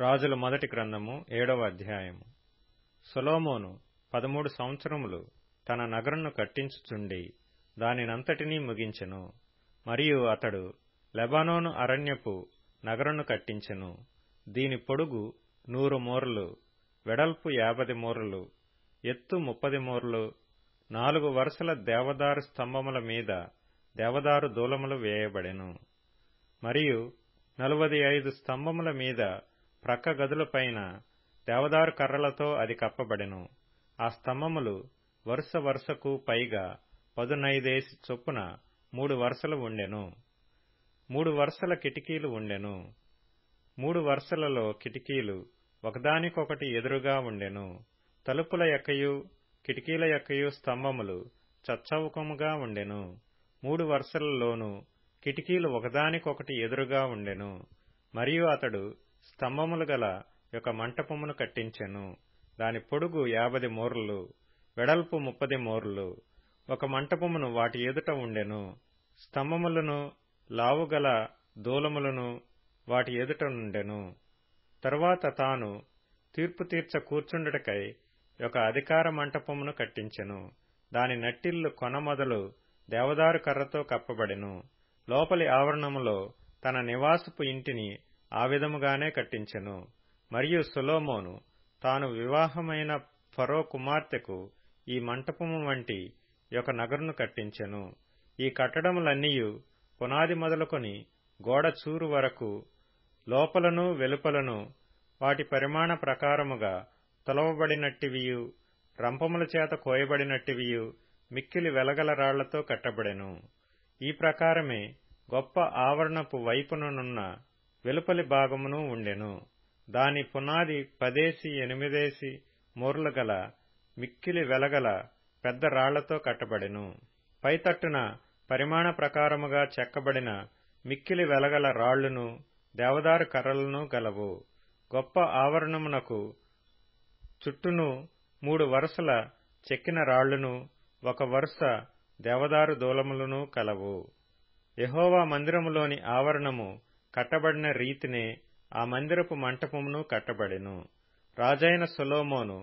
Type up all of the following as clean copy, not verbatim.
రాజుల మొదటి గ్రంథము 7వ అధ్యాయము. సొలొమోను 13 సంవత్సరములు తన నగరును కట్టించుచుండి దానినంతటినీ ముగించెను. మరియు అతడు లెబానోను అరణ్యపు నగరును కట్టించెను. దీని పొడుగు 100 మూరలు, వెడల్పు 50 మూరలు, ఎత్తు 30 మూరలు. 4 వరుసల దేవదారు స్తంభముల మీద దేవదారు దూలములు వేయబడెను. మరియు 45 స్తంభముల మీద ప్రక్క గదులపైన దేవదారు కర్రలతో అది కప్పబడెను. ఆ స్తంభములు వరుస వరుసకు పైగా 15 చొప్పున 3 వరుసలు ఉండెను. 3 వరుసల కిటికీలు ఉండెను. 3 వరుసలలో కిటికీలు ఒకదానికొకటి ఎదురుగా ఉండెను. తలుపుల యొక్కయు కిటికీల యొక్కయు స్తంభములు చచ్చౌకముగా ఉండెను. 3 వరుసలలోనూ కిటికీలు ఒకదానికొకటి ఎదురుగా ఉండెను. మరియు అతడు స్తంభములు గల ఒక మంటపమును కట్టించెను. దాని పొడుగు 50 మూరలు, వెడల్పు 30 మూరలు. ఒక మంటపమును వాటి ఎదుట ఉండెను. స్తంభములను లావుగల దూలములను వాటి ఎదుట నుండెను. తరువాత తాను తీర్పు తీర్చ కూర్చుండుటకై ఒక అధికార మంటపమును కట్టించెను. దాని నట్టిల్లు కొన మొదలు దేవదారు కర్రతో కప్పబడెను. లోపలి ఆవరణములో తన నివాసపు ఇంటిని ఆ విధముగానే కట్టించెను. మరియు సొలొమోను తాను వివాహమైన ఫరో కుమార్తెకు ఈ మంటపము వంటి ఒక నగరును కట్టించెను. ఈ కట్టడములన్నీయు పునాది మొదలుకొని గోడ చూరు వరకు లోపలను వెలుపలను వాటి పరిమాణ ప్రకారముగా తొలవబడినట్టివియు, రంపముల చేత కోయబడినట్టివియు, మిక్కిలి వెలగల రాళ్లతో కట్టబడెను. ఈ ప్రకారమే గొప్ప ఆవరణపు వైపుననున్న వెలుపలి భాగమును ఉండెను. దాని పునాది 10 మూరలు గల మిక్కిలి వెలగల పెద్ద రాళ్లతో కట్టబడెను. పైతట్టున పరిమాణ ప్రకారముగా చెక్కబడిన మిక్కిలి వెలగల రాళ్లును దేవదారు కర్రలను గలవు. గొప్ప ఆవరణమునకు చుట్టూను 3 వరుసల చెక్కిన రాళ్లును 1 వరుస దేవదారు దూలములను కలవు. యెహోవా మందిరములోని ఆవరణము కట్టబడిన రీతినే ఆ మందిరపు మంటపమును కట్టబడెను. రాజైన సొలొమోను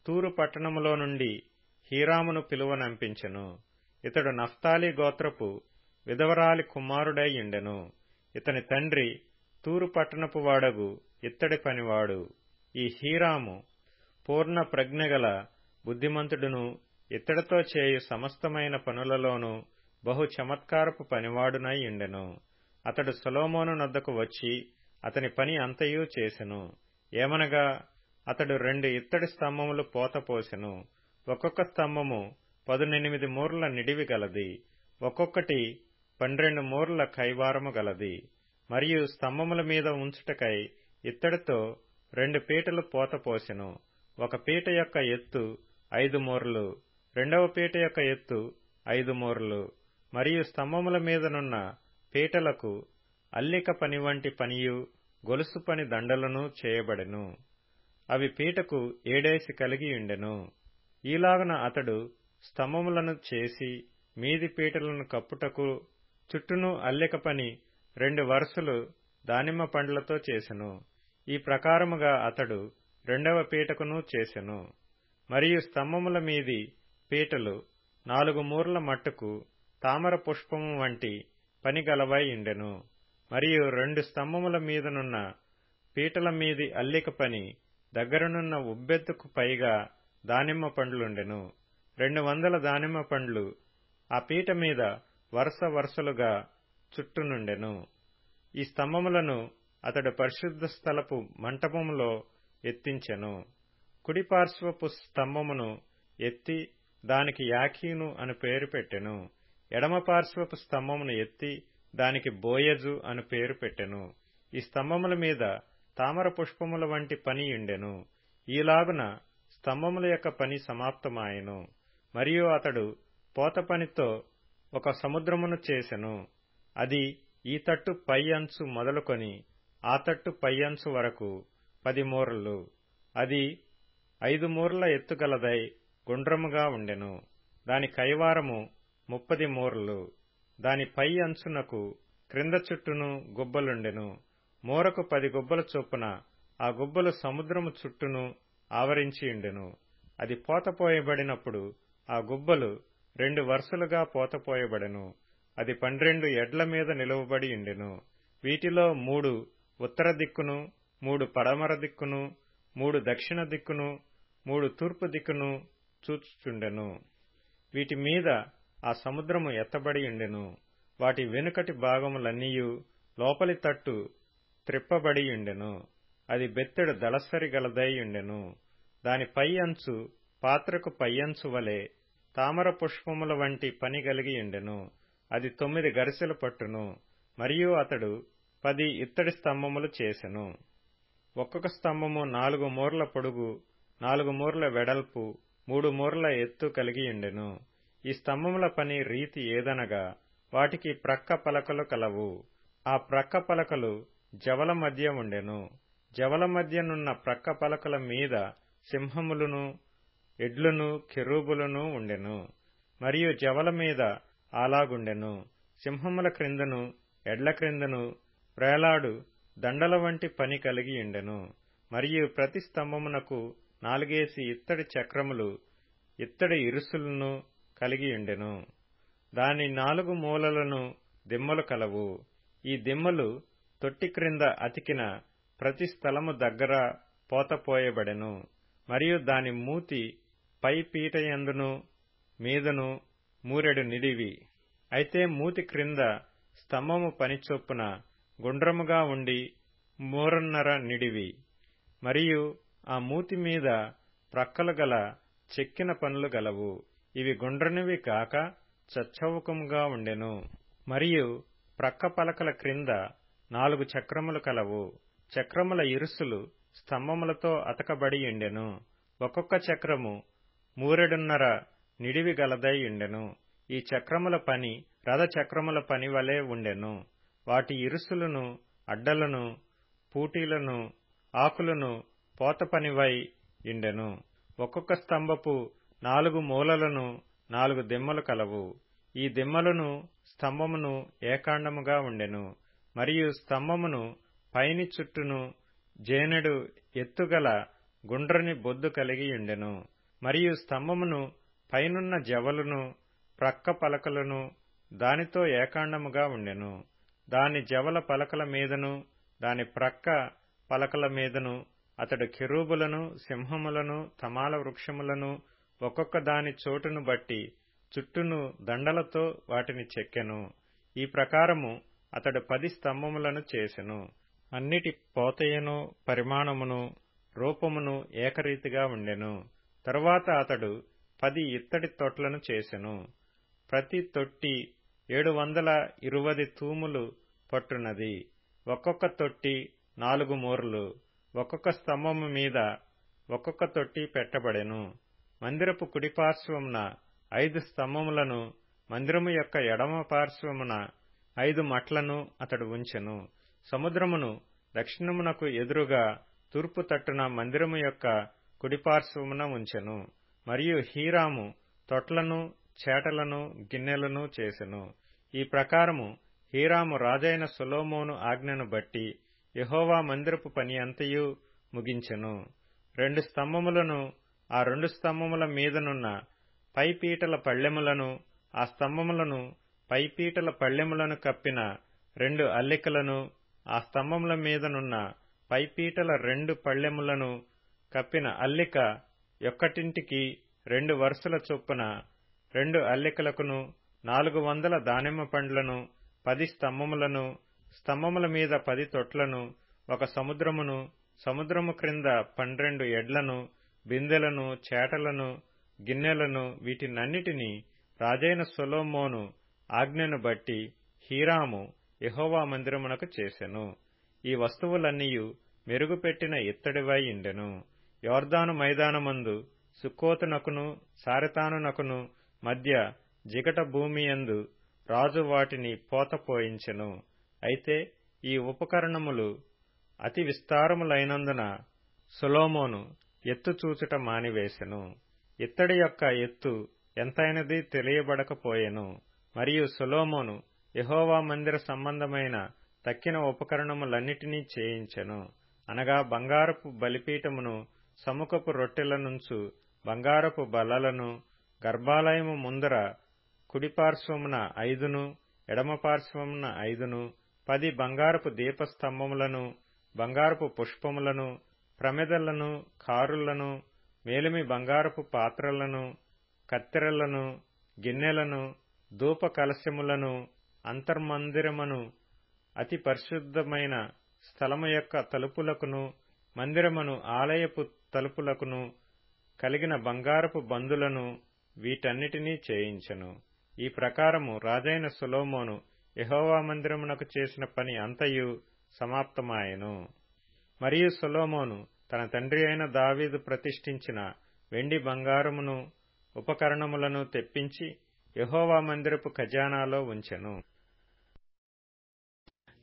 తూరు పట్టణములో నుండి హీరామును పిలువనంపించెను. ఇతడు నఫ్తాలి గోత్రపు విధవరాలి కుమారుడై ఉండెను. ఇతని తండ్రి తూరు పట్టణపు వాడగు ఇత్తడి పనివాడు. ఈ హీరాము పూర్ణ ప్రజ్ఞగల బుద్ధిమంతుడును, ఇత్తడితో చేయు సమస్తమైన పనులలోనూ బహు చమత్కారపు పనివాడునై ఉండెను. అతడు సొలొమోను నొద్దకు వచ్చి అతని పని అంతయు చేసెను. ఏమనగా అతడు 2 ఇత్తడి స్తంభములు పోతపోసెను. ఒక్కొక్క స్తంభము 18 మూరల నిడివి గలది, ఒక్కొక్కటి 12 మూరల కైవారము గలది. మరియు స్తంభముల మీద ఉంచుటకై ఇత్తడితో 2 పీటలు పోతపోసెను. ఒక పీట యొక్క ఎత్తు 5 మూరలు, రెండవ పీట యొక్క ఎత్తు 5 మూరలు. మరియు స్తంభముల మీదనున్న పీటలకు అల్లిక పని వంటి పనియు, గొలుసు పని దండలను చేయబడెను. అవి పీటకు 7 కలిగి ఉండెను. ఈలాగున అతడు స్తంభములను చేసి మీది పీటలను కప్పుటకు చుట్టూను అల్లిక పని 2 వరుసలు దానిమ్మ పండ్లతో చేసెను. ఈ ప్రకారముగా అతడు 2వ పీటకును చేసెను. మరియు స్తంభముల మీది పీటలు 4 మూరల మట్టుకు తామర పుష్పము వంటి పని గలవై ఉండెను. మరియు 2 స్తంభముల మీదనున్న పీటల మీది అల్లిక పని దగ్గరనున్న ఉబ్బెత్తుకు పైగా దానిమ్మ పండ్లుండెను. 200 దానిమ్మ పండ్లు ఆ పీట మీద వరుస వరుసలుగా చుట్టూనుండెను. ఈ స్తంభములను అతడు పరిశుద్ధ స్థలపు మంటపములో ఎత్తించెను. కుడి పార్శ్వపు స్తంభమును ఎత్తి దానికి యాకీను అని పేరు పెట్టెను. ఎడమ పార్శ్వపు స్తంభమును ఎత్తి దానికి బోయజు అని పేరు పెట్టెను. ఈ స్తంభముల మీద తామర పుష్పముల వంటి పని ఉండెను. ఈలాగున స్తంభముల యొక్క పని సమాప్తమాయెను. మరియు అతడు పోత పనితో ఒక సముద్రమును చేసెను. అది ఈ తట్టు పై అంచు మొదలుకొని ఆ తట్టు పై అంచు వరకు 10 మూరలు. అది 5 మూరల ఎత్తుగలదై గుండ్రముగా ఉండెను. దాని కైవారము 30 మూరలు. దాని పై అంచునకు క్రింద చుట్టూను గుబ్బలుండెను. మూరకు 10 గుబ్బల చొప్పున ఆ గుబ్బలు సముద్రము చుట్టూను ఆవరించియుండెను. అది పోతపోయబడినప్పుడు ఆ గుబ్బలు 2 వరుసలుగా పోతపోయబడెను. అది 12 ఎడ్ల మీద నిలువబడి ఉండెను. వీటిలో 3 ఉత్తర దిక్కును, 3 పడమర దిక్కును, 3 దక్షిణ దిక్కును, 3 తూర్పు దిక్కును చూచుచుండెను. వీటి మీద ఆ సముద్రము ఎత్తబడి ఉండెను. వాటి వెనుకటి భాగములన్నీయు లోపలి తట్టు త్రిప్పబడి ఉండెను. అది బెత్తెడు దళసరి గలదై ఉండెను. దాని పై అంచు పాత్రకు పై అంచు వలె తామర పుష్పముల వంటి పని కలిగి ఉండెను. అది 9 గరిసెల పట్టును. మరియు అతడు 10 ఇత్తడి స్తంభములు చేసెను. ఒక్కొక్క స్తంభము 4 మూరల పొడుగు, 4 మూరల వెడల్పు, 3 మూరల ఎత్తు కలిగి ఉండెను. ఈ స్తంభముల పని రీతి ఏదనగా వాటికి ప్రక్క పలకలు కలవు. ఆ ప్రక్క పలకలు జవల మధ్య ఉండెను. జవల మధ్యనున్న ప్రక్క పలకల మీద సింహములను, ఎడ్లును, కెరూబులను ఉండెను. మరియు జవల మీద అలాగుండెను. సింహముల క్రిందను, ఎడ్ల క్రిందను వ్రేలాడు దండల వంటి పని కలిగి ఉండెను. మరియు ప్రతి స్తంభమునకు 4 ఇత్తడి చక్రములు, ఇత్తడి ఇరుసులను కలిగి ఉండెను. దాని 4 మూలలను దిమ్మలు కలవు. ఈ దిమ్మలు తొట్టి క్రింద అతికిన ప్రతి స్థలము దగ్గర పోతపోయబడెను. మరియు దాని మూతి పై పీట యందును మీదను మూరెడు నిడివి. అయితే మూతి క్రింద స్తంభము పని చొప్పున గుండ్రముగా ఉండి మూరన్నర నిడివి. మరియు ఆ మూతి మీద ప్రక్కలు గల చెక్కిన పనులు గలవు. ఇవి గుండ్రనివి కాక చచ్చవుకముగా ఉండెను. మరియు ప్రక్క పలకల క్రింద 4 చక్రములు కలవు. చక్రముల ఇరుసులు స్తంభములతో అతకబడి ఉండెను. ఒక్కొక్క చక్రము మూరెడున్నర నిడివి గలదై ఉండెను. ఈ చక్రముల పని రథ చక్రముల పని వలె ఉండెను. వాటి ఇరుసులను, అడ్డలను, పూటీలను, ఆకులను పోత పనివై ఉండెను. ఒక్కొక్క స్తంభపు 4 మూలలను 4 దిమ్మలు కలవు. ఈ దిమ్మలను స్తంభమును ఏకాండముగా ఉండెను. మరియు స్తంభమును పైని చుట్టూను జేనెడు ఎత్తుగల గుండ్రని బొద్దు కలిగి ఉండెను. మరియు స్తంభమును పైనున్న జవలును, ప్రక్క పలకలను దానితో ఏకాండముగా ఉండెను. దాని జవల పలకల మీదను, దాని ప్రక్క పలకల మీదను అతడు కెరూబులను, సింహములను, తమాల వృక్షములను ఒక్కొక్క దాని చోటును బట్టి చుట్టూను దండలతో వాటిని చెక్కెను. ఈ ప్రకారము అతడు 10 స్తంభములను చేసెను. అన్నిటి పోతయను, పరిమాణమును, రూపమును ఏకరీతిగా ఉండెను. తరువాత అతడు 10 ఇత్తడి తొట్లను చేసెను. ప్రతి తొట్టి 720 తూములు పట్టున్నది. ఒక్కొక్క తొట్టి 4 మూరలు. ఒక్కొక్క స్తంభము మీద ఒక్కొక్క తొట్టి పెట్టబడెను. మందిరపు కుడి పార్శ్వమున 5 స్తంభములను, మందిరము యొక్క ఎడమ పార్శ్వమున 5 మట్లను అతడు ఉంచెను. సముద్రమును దక్షిణమునకు ఎదురుగా తూర్పు తట్టున మందిరము యొక్క కుడిపార్శ్వమున ఉంచెను. మరియు హీరాము తొట్లను, చేటలను, గిన్నెలను చేసెను. ఈ ప్రకారము హీరాము రాజైన సొలొమోను ఆజ్ఞను బట్టి యెహోవా మందిరపు పని అంతయు ముగించెను. 2 స్తంభములను, ఆ 2 స్తంభముల మీదనున్న పైపీటల పళ్ళెములను, ఆ స్తంభములను పైపీటల పళ్ళెములను కప్పిన 2 అల్లికలను, ఆ స్తంభముల మీదనున్న పైపీటల 2 పళ్ళెములను కప్పిన అల్లిక యొక్కటింటికి 2 వరుసల చొప్పున 2 అల్లికలకును 400 దానిమ్మ పండ్లను, 10 స్తంభములను, స్తంభముల మీద 10 తొట్లను, ఒక సముద్రమును, సముద్రము క్రింద 12 ఎడ్లను, బిందెలను, చేటలను, గిన్నెలను, వీటినన్నిటినీ రాజైన సొలొమోను ఆజ్ఞను బట్టి హీరాము యెహోవా మందిరమునకు చేసెను. ఈ వస్తువులన్నీయు మెరుగుపెట్టిన ఇత్తడివై ఉండెను. యొర్దాను మైదానమందు సుక్కోతునకును సారెతానునకును మధ్య జిగట భూమియందు రాజు వాటిని పోతపోయించెను. అయితే ఈ ఉపకరణములు అతి విస్తారములైనందున సొలొమోను ఎత్తు చూచుట మానివేసెను. ఇత్తడి యొక్క ఎత్తు ఎంతైనది తెలియబడకపోయెను. మరియు సొలొమోను యెహోవా మందిర సంబంధమైన తక్కిన ఉపకరణములన్నిటినీ చేయించెను. అనగా బంగారపు బలిపీఠమును, సముఖపు రొట్టెలనుంచు బంగారపు బల్లలను, గర్భాలయము ముందర కుడిపార్శ్వమున 5, ఎడమ పార్శ్వమున 5, 10 బంగారపు దీపస్తంభములను, బంగారపు పుష్పములను, ప్రమిదలను, కారులను, మేలిమి బంగారపు పాత్రలను, కత్తెరలను, గిన్నెలను, ధూప కలశములను, అంతర్మందిరమును, అతి పరిశుద్ధమైన స్థలము యొక్క తలుపులకును, మందిరమును ఆలయపు తలుపులకును కలిగిన బంగారపు బందులను వీటన్నిటినీ చేయించెను. ఈ ప్రకారము రాజైన సొలొమోను యెహోవా మందిరమునకు చేసిన పని అంతయు సమాప్తమాయెను. మరియు సొలొమోను తన తండ్రి అయిన దావీదు ప్రతిష్ఠించిన వెండి బంగారమును ఉపకరణములను తెప్పించి యెహోవా మందిరపు ఖజానాలో ఉంచెను.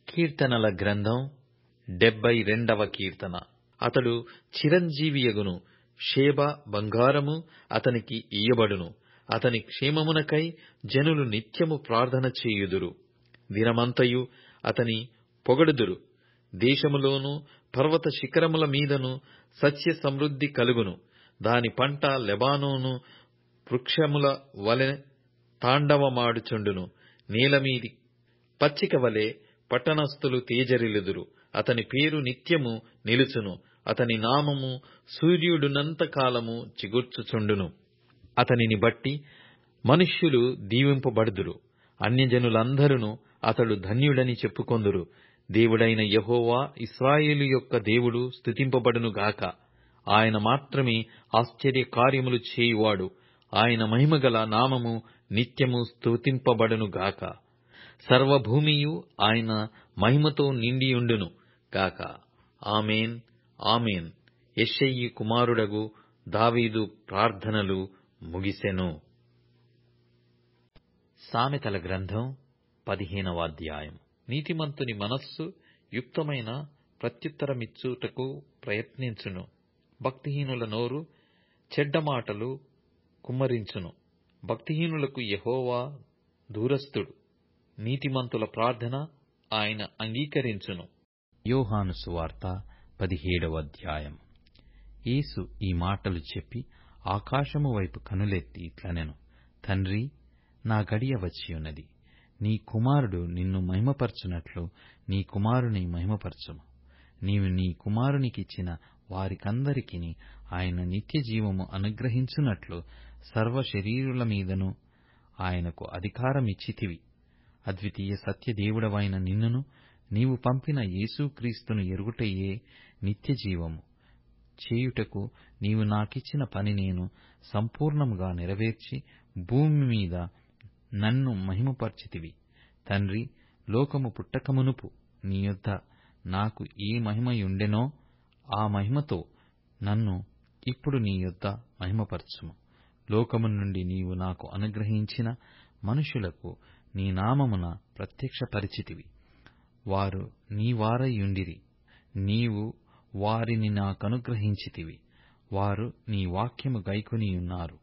కీర్తనల గ్రంథం 72వ కీర్తన. అతడు చిరంజీవియగును. షేబ బంగారము అతనికి ఇయ్యబడును. అతని క్షేమమునకై జనులు నిత్యము ప్రార్థన చేయుదురు. దినమంతయు అతని పొగడుదురు. దేశములోను పర్వత శిఖరముల మీదను సస్య సమృద్ధి కలుగును. దాని పంట లెబానోను వృక్షముల వలె తాండవమాడుచుండును. నేలమీది పచ్చిక వలె పట్టణస్థులు తేజరిల్లుదురు. అతని పేరు నిత్యము నిలుచును. అతని నామము సూర్యుడునంత కాలము చిగుర్చుచుండును. అతనిని బట్టి మనుష్యులు దీవింపబడుదురు. అన్యజనులందరూ అతడు ధన్యుడని చెప్పుకొందురు. దేవుడైన యెహోవా ఇశ్రాయేలు యొక్క దేవుడు స్తుతింపబడునుగాక. ఆయన మాత్రమే ఆశ్చర్య కార్యములు చేయువాడు. ఆయన మహిమగల నామము నిత్యము స్తుతింపబడునుగాక. సర్వభూమియు ఆయన మహిమతో నిండియుండును గాక. ఆమేన్, ఆమేన్. యెష్షయి కుమారుడగు దావీదు ప్రార్థనలు ముగిసెను. సామెతల గ్రంథం 15వ అధ్యాయం. నీతిమంతుని మనస్సు యుక్తమైన ప్రత్యుత్తరమిచ్చుటకు ప్రయత్నించును. భక్తిహీనుల నోరు చెడ్డ మాటలు కుమ్మరించును. భక్తిహీనులకు యెహోవా దూరస్థుడు. నీతిమంతుల ప్రార్థన ఆయన అంగీకరించును. యోహాను సువార్త 17వ అధ్యాయం. యేసు ఈ మాటలు చెప్పి ఆకాశము వైపు కనులెత్తి ఇట్లనెను: తండ్రి, నా గడియ వచ్చియున్నది. నీ కుమారుడు నిన్ను మహిమపరచునట్లు నీ కుమారుని మహిమపరచుము. నీవు నీ కుమారునికిచ్చిన వారికందరికిని ఆయన నిత్య జీవము అనుగ్రహించునట్లు సర్వ శరీరుల మీదను ఆయనకు అధికారమిచ్చితివి. అద్వితీయ సత్యదేవుడవైన నిన్నును నీవు పంపిన యేసుక్రీస్తును ఎరుగుటయే నిత్య జీవము. చేయుటకు నీవు నాకిచ్చిన పని నేను సంపూర్ణముగా నెరవేర్చి భూమి మీద నన్ను మహిమపర్చితివి. తండ్రి, లోకము పుట్టకమునుపు నీ యొద్ద నాకు ఏ మహిమయుండెనో ఆ మహిమతో నన్ను ఇప్పుడు నీ యొద్ద మహిమపరచుము. లోకము నుండి నీవు నాకు అనుగ్రహించిన మనుషులకు నీ నామమున ప్రత్యక్షపరిచితివి. వారు నీ వారయుండిరి. నీవు వారిని నాకనుగ్రహించితివి. వారు నీ వాక్యము గైకొనియున్నారు.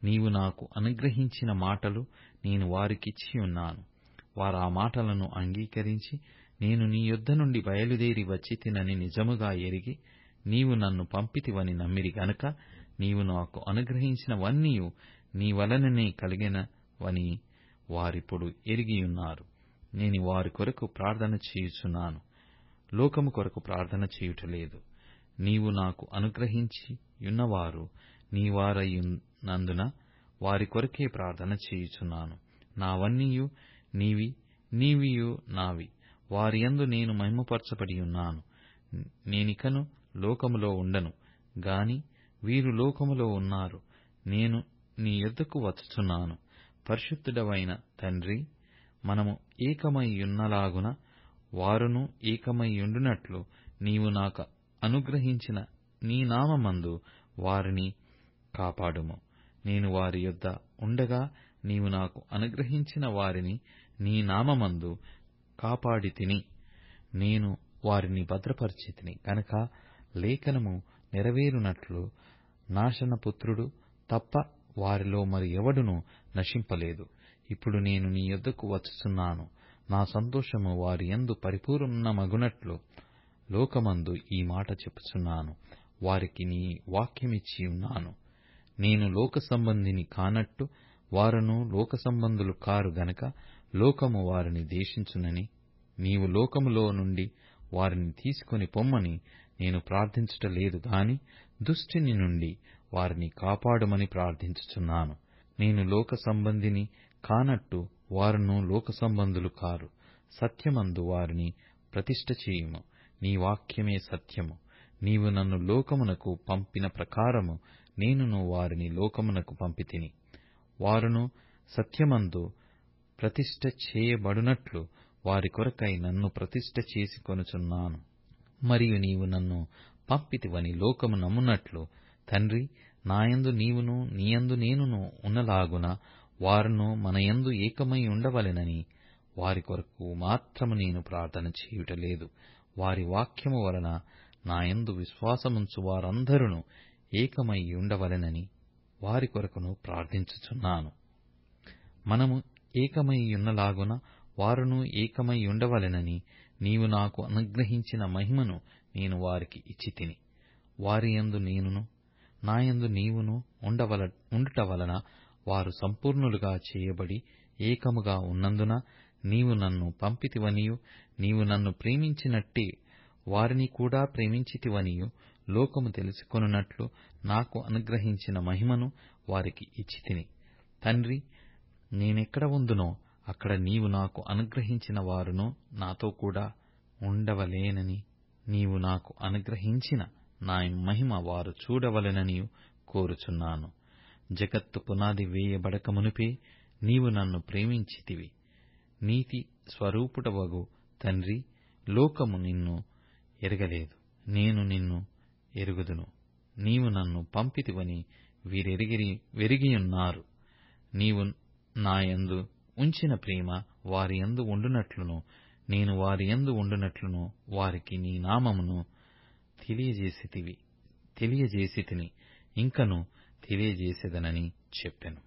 నీవు నాకు అనుగ్రహించిన మాటలు నేను వారికిచ్చియున్నాను. వారు ఆ మాటలను అంగీకరించి నేను నీ యొద్ద నుండి బయలుదేరి వచ్చితినని నిజముగా ఎరిగి నీవు నన్ను పంపితివని నమ్మిరి గనుక నీవు నాకు అనుగ్రహించినవన్నీయు నీ వలననే కలిగినవని వారిప్పుడు ఎరిగియున్నారు. నేను వారి కొరకు ప్రార్థన చేయుచున్నాను, లోకము కొరకు ప్రార్థన చేయుటలేదు. నీవు నాకు అనుగ్రహించియున్నవారు నీ వారయున్నందున వారి కొరకే ప్రార్థన చేయుచున్నాను. నావన్నీయు నీవి, నీవియు నావి. వారియందు నేను మహిమపరచబడియున్నాను. నేనికను లోకములో ఉండను గాని వీరు లోకములో ఉన్నారు. నేను నీ యొద్దకు వచ్చుచున్నాను. పరిశుద్ధుడవైన తండ్రి, మనము ఏకమైయున్నలాగున వారును ఏకమైయుండునట్లు నీవు నాకు అనుగ్రహించిన నీ నామమందు వారిని కాపాడుము. నేను వారి యొద్ద ఉండగా నీవు నాకు అనుగ్రహించిన వారిని నీ నామమందు కాపాడితిని. నేను వారిని భద్రపరిచితిని గనక లేఖనము నెరవేరునట్లు నాశనపుత్రుడు తప్ప వారిలో మరి ఎవడునూ నశింపలేదు. ఇప్పుడు నేను నీ యొద్దకు వచ్చుచున్నాను. నా సంతోషము వారి యందు పరిపూర్ణమగునట్లు లోకమందు ఈ మాట చెప్పుచున్నాను, వారికి నీ వాక్యమిచ్చి ఉన్నాను. నేను లోక సంబంధిని కానట్టు వారును లోక సంబంధులు కారు గనక లోకము వారిని ద్వేషించునని, నీవు లోకములో నుండి వారిని తీసుకొని పొమ్మని నేను ప్రార్థించుటలేదు గాని దుష్టుని నుండి వారిని కాపాడుమని ప్రార్థించుచున్నాను. నేను లోక సంబంధిని కానట్టు వారును లోక సంబంధులు కారు. సత్యమందు వారిని ప్రతిష్ఠ చేయుము. నీ వాక్యమే సత్యము. నీవు నన్ను లోకమునకు పంపిన ప్రకారము నేనును వారిని లోకమునకు పంపితిని. వారును సత్యమందు ప్రతిష్ఠ చేయబడునట్లు వారి కొరకై నన్ను ప్రతిష్ఠ చేసి కొనుచున్నాను. మరియు నీవు నన్ను పంపితివని లోకము నమ్మునట్లు తండ్రి, నాయందు నీవును నీయందు నేనును ఉన్నలాగున వారును మనయందు ఏకమై ఉండవలెనని వారి కొరకు మాత్రము నేను ప్రార్థన చేయుటలేదు. వారి వాక్యము వలన నాయందు విశ్వాసముంచు వారందరూ ఏకమై ఉండవలెనని వారి కొరకును ప్రార్థించుచున్నాను. మనము ఏకమై ఉన్నలాగున వారును ఏకమై ఉండవలెనని నీవు నాకు అనుగ్రహించిన మహిమను నేను వారికి ఇచ్చితిని. వారియందు నేనును నాయందు నీవును ఉండుట వలన వారు సంపూర్ణులుగా చేయబడి ఏకముగా ఉన్నందున నీవు నన్ను పంపితివనియు నీవు నన్ను ప్రేమించినట్టే వారిని కూడా ప్రేమించితివనియు లోకము తెలుసుకొనున్నట్లు నాకు అనుగ్రహించిన మహిమను వారికి ఇచ్చితిని. తండ్రి, నేనెక్కడ ఉందునో అక్కడ నీవు నాకు అనుగ్రహించిన వారును నాతో కూడా ఉండవలేనని, నీవు నాకు అనుగ్రహించిన నా మహిమ వారు చూడవలెనని కోరుచున్నాను. జగత్తు పునాది వేయబడక మునుపే నీవు నన్ను ప్రేమించితివి. నీతి స్వరూపుడవగు తండ్రి, లోకము నిన్ను ఎరగలేదు, నేను నిన్ను ఎరుగుదును. నీవు నన్ను పంపితివని వీరెరిగియున్నారు. నీవు నాయందు ఉంచిన ప్రేమ వారియందు ఉండునట్లును నేను వారియందు ఉండునట్లును వారికి నీ నామమును తెలియజేసితిని, ఇంకను తెలియజేసేదనని చెప్పెను.